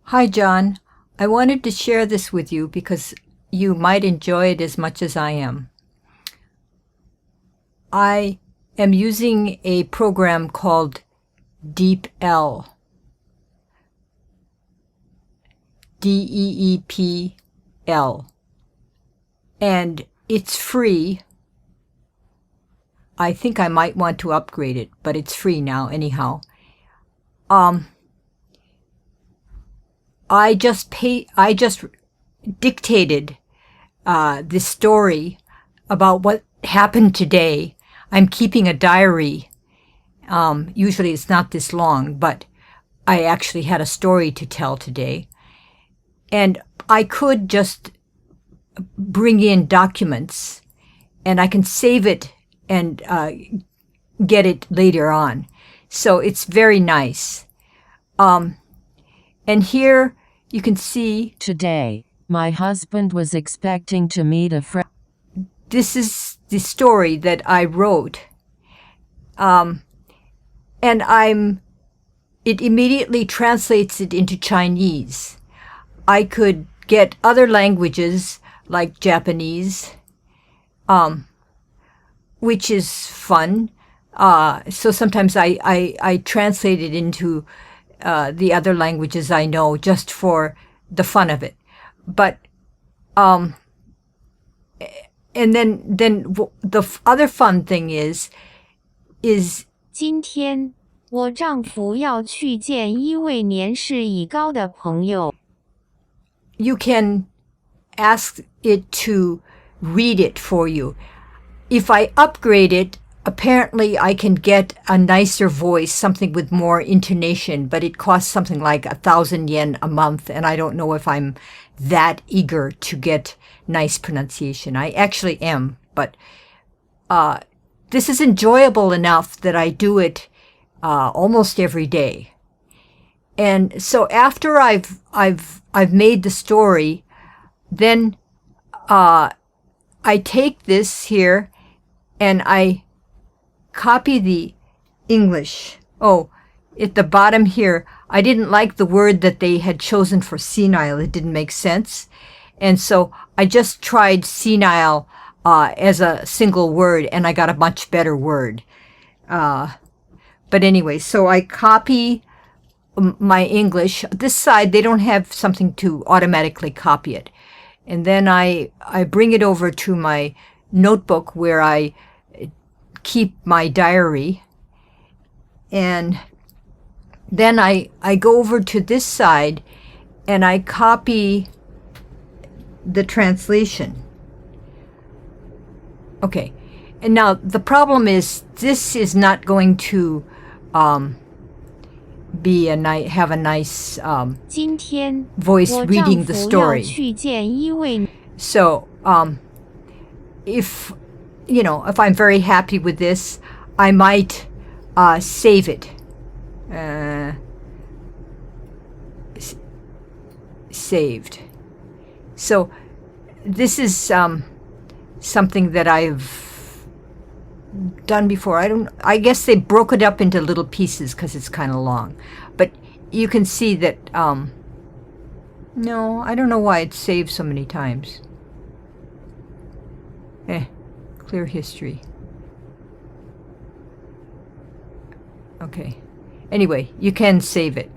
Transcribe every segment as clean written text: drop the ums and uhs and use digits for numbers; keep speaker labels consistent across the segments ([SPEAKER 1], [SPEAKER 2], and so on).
[SPEAKER 1] Hi, John. I wanted to share this with you because you might enjoy it as much as I am. I am using a program called DeepL. DEEPL. And it's free. I think I might want to upgrade it, but it's free now anyhow. I just dictated this story about what happened today. I'm keeping a diary. Usually it's not this long, but I actually had a story to tell today. And I could just bring in documents and I can save it and get it later on. So it's very nice. And here you can see
[SPEAKER 2] Today, my husband was expecting to meet a friend.
[SPEAKER 1] This is the story that I wrote. And it immediately translates it into Chinese. I could get other languages like Japanese, which is fun. So sometimes I translate it into the other languages I know just for the fun of it. But and then the other fun thing is
[SPEAKER 3] 今天，我丈夫要去见一位年事已高的朋友。
[SPEAKER 1] you can ask it to read it for you. If I upgrade it, apparently I can get a nicer voice, something with more intonation, but it costs something like 1,000 yen a month, and I don't know if I'm that eager to get nice pronunciation. I actually am, but this is enjoyable enough that I do it almost every day. And so after I've made the story, then I take this here and I copy the English. Oh, at the bottom here, I didn't like the word that they had chosen for senile. It didn't make sense. And so I just tried senile as a single word, and I got a much better word. But anyway, so I copy my English. This side, they don't have something to automatically copy it. And then I bring it over to my notebook where I keep my diary. And then I go over to this side and I copy the translation. Okay. And now the problem is this is not going to have a nice
[SPEAKER 3] 今天，
[SPEAKER 1] voice
[SPEAKER 3] 我
[SPEAKER 1] reading
[SPEAKER 3] 丈
[SPEAKER 1] the
[SPEAKER 3] 夫要
[SPEAKER 1] story.
[SPEAKER 3] 去见一位。
[SPEAKER 1] So, if I'm very happy with this, I might save it. Saved. So, this is something that I've done before. I guess they broke it up into little pieces because it's kind of long. But you can see that, no, I don't know why it's saved so many times. Clear history. Okay. Anyway, you can save it.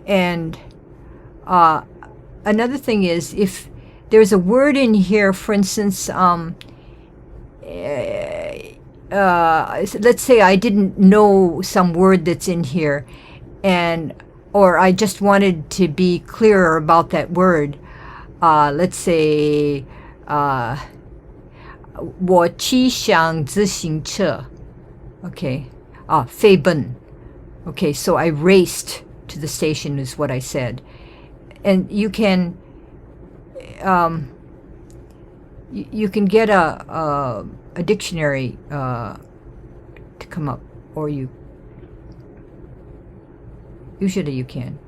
[SPEAKER 1] And another thing is, if there's a word in here, for instance, let's say I didn't know some word that's in here, or I just wanted to be clearer about that word. Let's say 我骑上自行车. Okay. 飞奔. Okay, so I raced to the station is what I said. And you can you can get a dictionary to come up, or usually you can.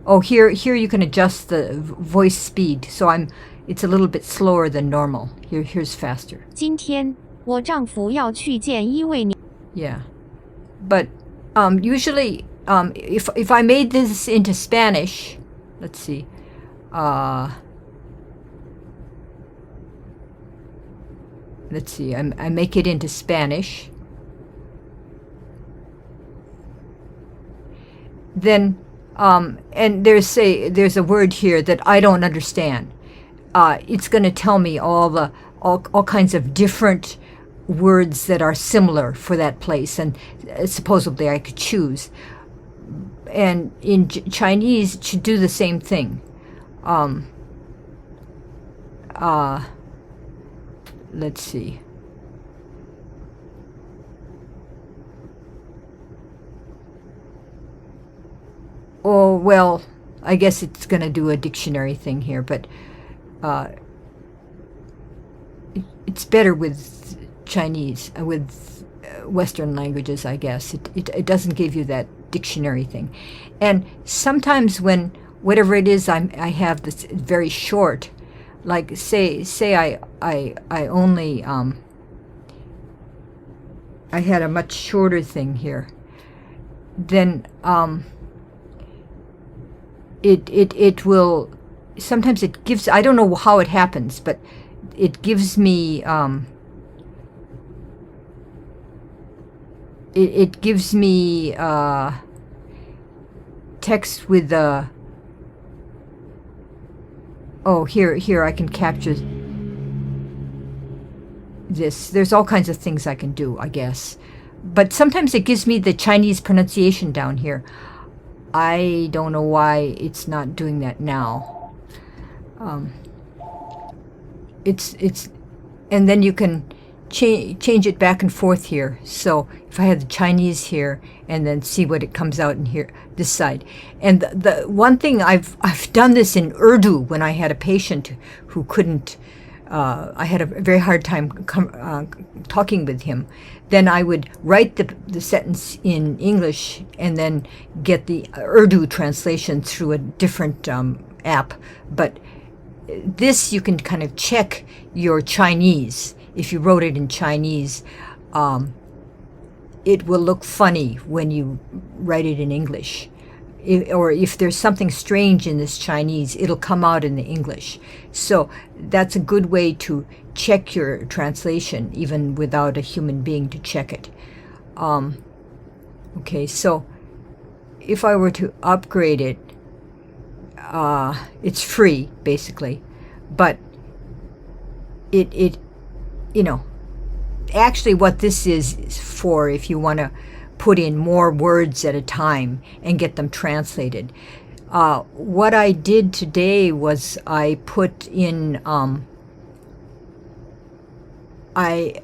[SPEAKER 1] Oh, here you can adjust the voice speed. So it's a little bit slower than normal. Here's faster.
[SPEAKER 3] 今天，我丈夫要去见一位年。
[SPEAKER 1] Yeah. But usually, if I made this into Spanish, let's see. Let's see. I make it into Spanish. Then, and there's a word here that I don't understand. It's going to tell me all kinds of different words that are similar for that place, and supposedly I could choose. And in Chinese, it should do the same thing. Let's see. Oh, well, I guess it's going to do a dictionary thing here, but it's better with Chinese, with Western languages, I guess. It doesn't give you that dictionary thing. And sometimes when whatever it is I have that's very short, like say I only I had a much shorter thing here, then it will, sometimes it gives, I don't know how it happens, but it gives me it gives me text with here I can capture this. There's all kinds of things I can do, I guess. But sometimes it gives me the Chinese pronunciation down here. I don't know why it's not doing that now. And then you can change it back and forth here. So if I had the Chinese here and then see what it comes out in here, this side. And the one thing I've done this in Urdu when I had a patient who couldn't, I had a very hard time talking with him. Then I would write the sentence in English and then get the Urdu translation through a different app. But this, you can kind of check your Chinese. If you wrote it in Chinese, it will look funny when you write it in English. Or if there's something strange in this Chinese, it'll come out in the English. So that's a good way to check your translation, even without a human being to check it. Okay, so if I were to upgrade it, it's free, basically. But it you know, actually what this is for, if you want to put in more words at a time and get them translated. What I did today was I put in on my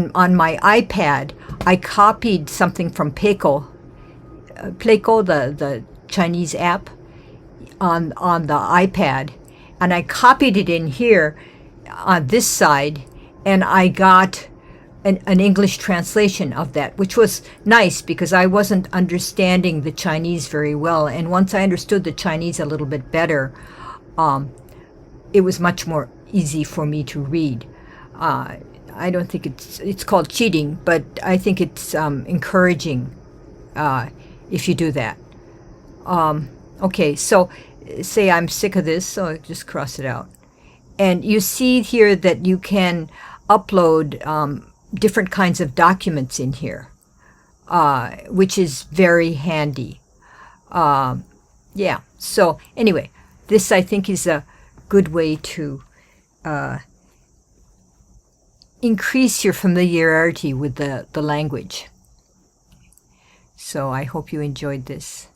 [SPEAKER 1] iPad, I copied something from Pleiko, the Chinese app, on the iPad, and I copied it in here on this side, and I got an English translation of that, which was nice because I wasn't understanding the Chinese very well. And once I understood the Chinese a little bit better, it was much more easy for me to read. I don't think it's called cheating, but I think it's encouraging if you do that. Okay, so say I'm sick of this, so I just cross it out. And you see here that you can upload different kinds of documents in here, which is very handy. Yeah, so anyway, this I think is a good way to increase your familiarity with the language. So I hope you enjoyed this.